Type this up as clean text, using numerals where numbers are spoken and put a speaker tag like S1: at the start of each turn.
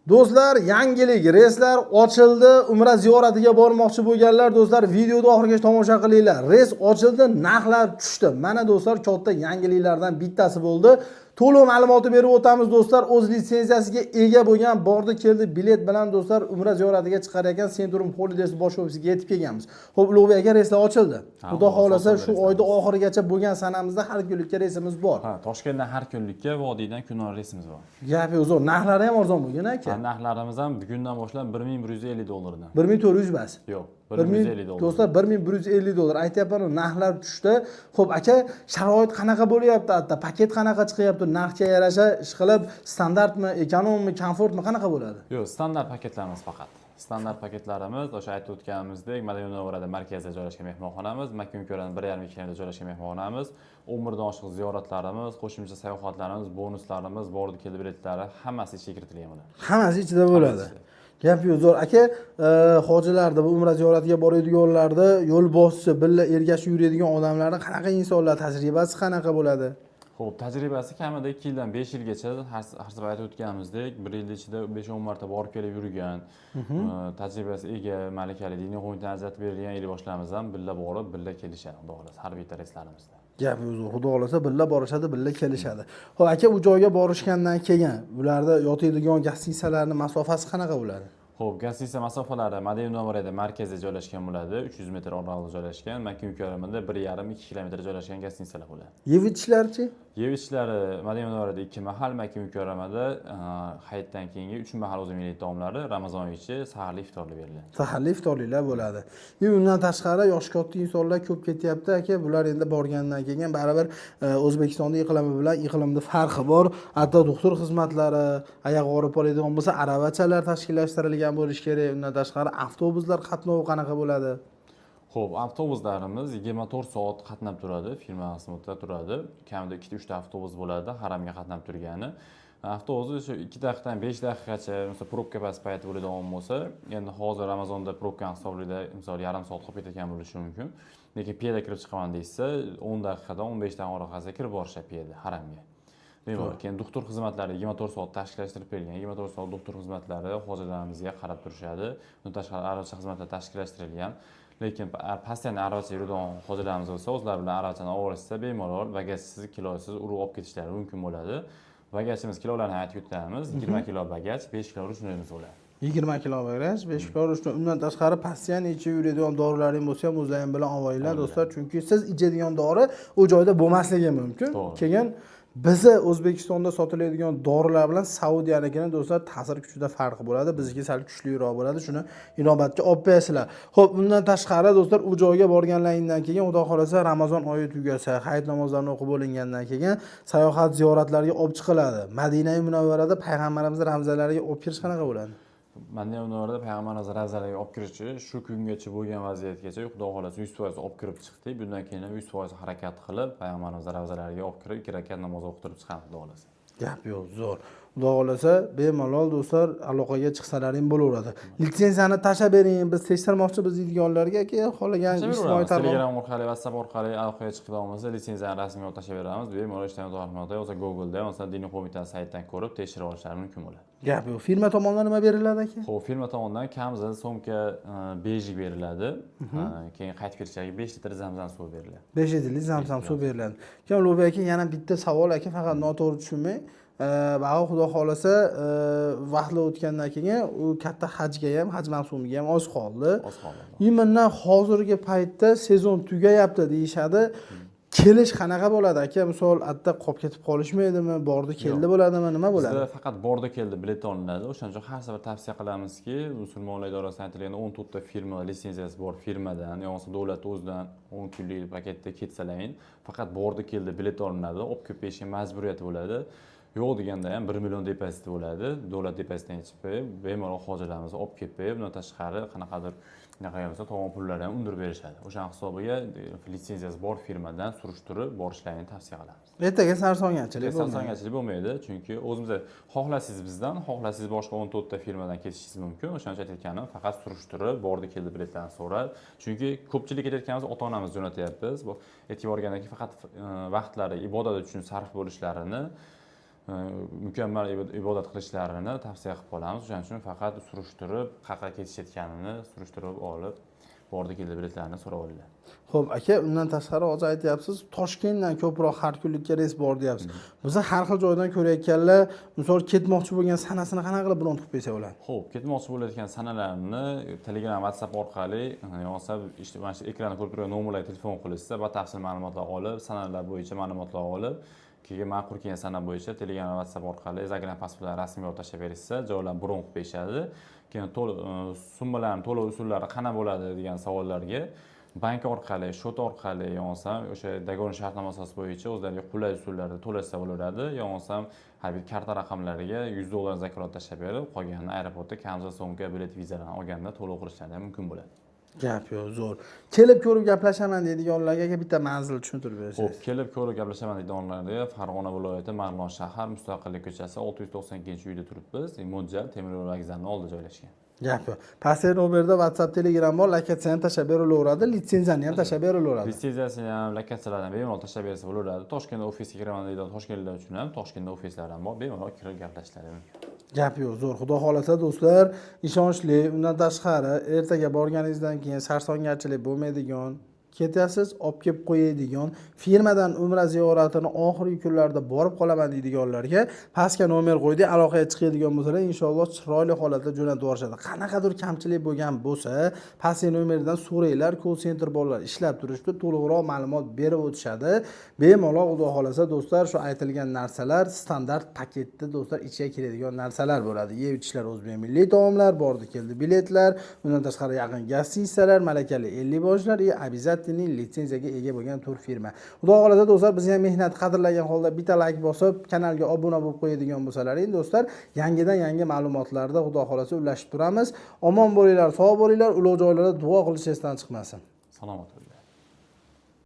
S1: Do'stlar, yangilik reyslar ochildi. Umra ziyoratiga bormoqchi bo'lganlar do'stlar, videoni oxirigacha tomosha qilinglar. Reys ochildi, narxlar tushdi. Mana do'stlar, katta yangiliklardan bittasi bo'ldi. To'liq ma'lumotni berib o'tamiz do'stlar. O'z litsenziyasiga ega bo'lgan bordi keldi bilet bilan do'stlar Umra ziyoratiga chiqargan Centrum Holidays bosh ofisiga yetib kelganmiz. Xo'p, Ulug'bek aka, reyslar ochildi. Xudo xolasa shu oyda oxirigacha bo'lgan sanamizda har kunlikka reysimiz bor.
S2: Ha, Toshkentdan har kunlikka, Vodiydan kunora reysimiz bor.
S1: Gapi uzr, narxlari ham arzon bo'lgan aka.
S2: Narxlarimiz ham bugundan boshlab $1150 dan.
S1: 1400 bas.
S2: Yo'q, $1150.
S1: Do'stlar, $1150 aytyapman, narxlar tushdi. Xo'p aka, sharoit qanaqa bo'lyapti? Hatta paket qanaqa chiqyapti? Narxga yarasha ish qilib, standartmi, ekonommi, komfortmi qanaqa bo'ladi?
S2: Yo'q, standart paketlarimiz faqat. Standart paketlarimiz o'sha aytib o'tganimizdek, Madina Munavvarada markazda joylashgan mehmonxonamiz, Makka Mukarramada 1,5-2 kilometrda joylashgan mehmonxonamiz, 10 dan oshiq ziyoratlarimiz, qo'shimcha sayohatlarimiz, bonuslarimiz, bordi keldi biletlari hammasi ichiga kiritilgan bo'ladi.
S1: Hammasi ichida bo'ladi. Gap yo'q, zo'r aka, hojilarda, bu umra ziyoratiga boradiganlarda yo'l boschi, billa ergashib yuradigan odamlarning qanaqa insonlar, tajribasi qanaqa bo'ladi?
S2: Xo'p, tajribasi kamida 2 yildan 5 yilgacha har safar aytib o'tganimizdek, 1 yil ichida 5-10 marta borib kelib yurgan, tajribasi ega, malakali, diniy qo'mitadan ajratib berilgan elboshlarimiz ham billa borib, billa kelishadi, xudo xolasa, har bitta reyslarimizda.
S1: Gap yo'q, xudo xolasa billa borishadi, billa kelishadi. Xo'p, aka, u joyga borishgandan keyin ularda yotadigan gastitsiyalarning masofasi qanaqa bo'ladi?
S2: Xo'p, gastitsiya masofalari Madina Munavvarada markazda joylashgan bo'ladi, 300 metr o'rnalida joylashgan, Makka Mukarramada 1,5-2 kilometrda joylashgan gastitsiyalar bo'ladi.
S1: Yeb-ichishlarchi?
S2: Yeb-ichishlari Madina Munavvarada 2 mahal, Makka Mukarramada hayitdan keyingi 3 mahal o'zimiylik taomlari, Ramazongacha saharlik iftorli beriladi.
S1: Saharlik iftorliklar bo'ladi. Undan tashqari yoshi katta insonlar ko'p ketyapti aka. Bular endi borgandan keyin baribir O'zbekistonning iqlimi bilan iqlimda farqi bor. Hatto doktor xizmatlari, oyoq og'rib qoladigan bo'lsa, aravachalar tashkillashtirilgan bo'lishi kerak. Undan tashqari avtobuslar qatnovi qanaqa bo'ladi?
S2: Xo'p, avtobuslarimiz 24 soat qatnab turadi, firma xizmatida turadi. Kamida 2-3 ta avtobus bo'ladi, haramga qatnab turgani. Avtobus o'sha 2 daqiqadan 5 daqiqagacha, masalan, probka past payti bo'ladigan bo'lsa, endi hozir Ramazonda probka hisoblida, misol yarim soat qolib ketgan bo'lishi mumkin. Lekin piyoda kirib chiqaman deysa, 10 daqiqadan 15 daqiqa orqasiga kirib borishadi piyoda haramga. Bemalol. Keyin doktor xizmatlari 24 soat tashkillashtirib berilgan. 24 soat doktor xizmatlari hojilarimizga qarab turishadi. Bundan tashqari aravacha xizmatlari tashkillashtirilgan. Lekin pastidan aravacha yuradigan hojilarimiz bo'lsa, o'zlari bilan aravachani olib olishsa, bemalol bagajsiz, kilosiz urib olib ketishlari mumkin bo'ladi. Bagajimiz kilolarni aytib o'tamiz. 20 kilo bagaj, 5 kilo rushnimiz bo'ladi.
S1: 20 kilo bagaj, 5 kilo rushni. Undan tashqari pastidan ichib yuradigan dorilaring bo'lsa ham o'zlaring bilan olinglar do'stlar, chunki siz ichadigan dori u joyda bo'lmasligi mumkin. Keyin bizi O'zbekistonda sotiladigan dorilar bilan Saudiyanikini do'stlar ta'sir kuchida farqi bo'ladi. Bizniki sal kuchliroq bo'ladi. Shuni inobatga olib qo'yasizlar. Xo'p, undan tashqari do'stlar, u joyga borganlaringdan keyin, xudo xolasa, Ramazon oyi tugasa, hayit namozlarini o'qib bo'lingandan keyin sayohat ziyoratlarga olib chiqiladi. Madina Munavvarada payg'ambarimiz ramzalariga olib kirish qanaqa bo'ladi?
S2: Madina Munavvarada payg'ambarimiz ravzalariga olib kirishi shu kungacha bo'lgan vaziyatgacha xudo xolasa 100% olib kirib chiqdik. Bundan keyin ham 100% harakat qilib payg'ambarimiz ravzalariga olib kirib 2 rakat namoz o'qitib chiqamiz, xudo xolasa.
S1: Gap yo'q, zo'r. Xudo xolasa, bemalol do'stlar aloqaga chiqsalaring bo'laveradi. Litsenziyani tashab bering, biz tekshirmoqchi biz deydiganlarga aka, xohlagan ijtimoiy tarmoq
S2: Telegram orqali, WhatsApp orqali aloqaga chiqib olmasa, litsenziyani rasmiy tashab beramiz. Bemalol ijtimoiy tarmoqda yoki Google'da, masalan, diniy qo'mita saytidan ko'rib tekshirib olishlari mumkin bo'ladi.
S1: Gap yo'q. Firma tomonidan nima beriladi aka?
S2: Xo'p, firma tomonidan kamida so'mka bejik beriladi. Keyin qaytib kelishlarga 5 litr zamzam suvi beriladi.
S1: 5 litr zamzam suvi beriladi. Keyin Ulug'bek aka, yana bitta savol aka, faqat noto'g'ri tushunmang. Bag'o xudo xolasa, vaqtlar o'tgandan keyin u katta hajga ham, haj mavsumiga ham oz qoldi. Bundan hozirgi paytda sezon tugayapti deyishadi. Kelish qanaqa bo'ladi aka? Misol, atta qolib ketib qolishmaydimi? Bordi keldi bo'ladimi? Nima bo'ladi?
S2: Bizda faqat bordi keldi bilet olinadi. O'shaning uchun har safar tavsiya qilamizki, musulmonlar idorasidan aytilgan 14 ta firma litsenziyasi bor firmadan, yoki davlat o'zidan 10 kunlik paketda ketsalaring, faqat bordi keldi bilet olinadi. Olib kelib berishga majburiyati bo'ladi. Yo'q deganda ham 1 million depozit bo'ladi. Davlat depozitidan yechib qo'yib, bemalol hojilarimizni olib kelib qo'yib, bundan tashqari qanaqadir bo'lsa, to'g'on pullarni ham undirib berishadi. O'sha hisobiga litsenziyasi bor firmadan surishtirib borishlarini tavsiya qilamiz.
S1: Ertaga sarsonganchilik bo'lmaydi.
S2: Sarsonganchilik bo'lmaydi, chunki o'zimizda xohlasangiz bizdan, xohlasangiz boshqa 14 ta firmadan ketishingiz mumkin. O'shaning uchun aytganim, faqat surishtirib, bordi keldi biletlarni so'rab, chunki ko'pchilik aytayotganimiz ota-onamiz jo'natyapmiz. Bu e'tiborga olgandan keyin faqat vaqtlari ibodat uchun sarf bo'lishlarini mukammal ibodat qilishlarini tavsiya qilib qolamiz. O'shaning uchun faqat surishtirib, qayerga ketishayotganini surishtirib olib, bordi keldi biletlarini so'rab olinglar.
S1: Xo'p, aka, undan tashqari hozir aytyapsiz, Toshkentdan ko'proq har kunlikka reys bor deyapsiz. Biza har xil joydan ko'rayotganlar, misol ketmoqchi bo'lgan sanasini qanaqa qilib bron qilib qo'ysa bo'ladi?
S2: Xo'p, ketmoqchi bo'layotgan sanalarni Telegram, WhatsApp orqali, yo'qsa mana shu ekranda ko'rib turgan nomerlarga telefon qilishsa, batafsil ma'lumotlar olib, sanalar bo'yicha ma'lumotlar olib, keyin ma'qul kelgan sana bo'yicha Telegram va WhatsApp orqali Instagram pasportlarni rasmiy olib tashlab berishsa, joylarni bron qilib berishadi. Keyin summalarni to'lov usullari qana bo'ladi degan savollarga bank orqali, shot orqali, yo'qsa o'sha dogovor shartnoma asosi bo'yicha o'zlariga qulay usullarda to'lashsa bo'laveradi. Yo'qsa har bir karta raqamlariga $100 zakorat tashlab berib, qolganini aeroportda kamza so'mga bilet vizalarni olganda to'lov qilishlari ham mumkin bo'ladi.
S1: Gap yo'q, zo'r. Kelib ko'rib gaplashaman deydiganlarga bitta manzil tushuntirib bersangiz.
S2: Xo'p, kelib ko'rib gaplashaman deydiganlarga Farg'ona viloyati Marg'ilon shahar Mustaqillik ko'chasi 692-uyda turibmiz. Mo'ljal temir yo'l vokzalining oldida joylashgan.
S1: Gap yo'q. Pastdagi nomerda WhatsApp, Telegram bor, lokatsiyani tashlab berilaveradi, litsenziyani ham tashlab berilaveradi.
S2: Litsenziyasini ham, lokatsiyalardan bemalol tashlab bersa bo'laveradi. Toshkentda ofisga kiraman deydigan Toshkentliklar uchun ham Toshkentda ofislardan bor, bemalol kirib gaplashishlari mumkin.
S1: Gap yo'q, zo'r. Xudo xolasa do'stlar, ishonchli, undan tashqari ertaga borganingizdan keyin sarsongarchilik bo'lmaydigan, ketyapsiz, olib kelib qo'yadigan, firmadan umra ziyoratini oxirgi kunlarda borib qolaman deydiganlarga pastga nomer qo'ydik, aloqaga chiqadigan bo'lsalar, inshaalloh chiroyli holatda jo'natib yuborishadi. Qanaqadir kamchilik bo'lgan bo'lsa, pastki nomerdan so'ranglar, call center bolalar ishlab turishdi, to'liqroq ma'lumot berib o'tishadi. Bemalol xudo xolasa do'stlar, shu aytilgan narsalar standart paketda do'stlar ichiga kiradigan narsalar bo'ladi. Yeb ichishlar, o'zbek milliy taomlar, bordi keldi biletlar, undan tashqari yaqin gastinisalar, malakali 50 boshlar, обязательный litsenziyaga ega bo'lgan tur firma. Xudo xolasa do'stlar, bizni ham mehnat qadrlagan holda bitta like bosib, kanalga obuna bo'lib qo'yadigan bo'lsalaring do'stlar, yangidan yangi ma'lumotlarda xudo xolasa ulashib turamiz. Omon bo'linglar, sog' bo'linglar, ulug' joylarda duo qilishingizdan chiqmasin.
S2: Salomat bo'ling.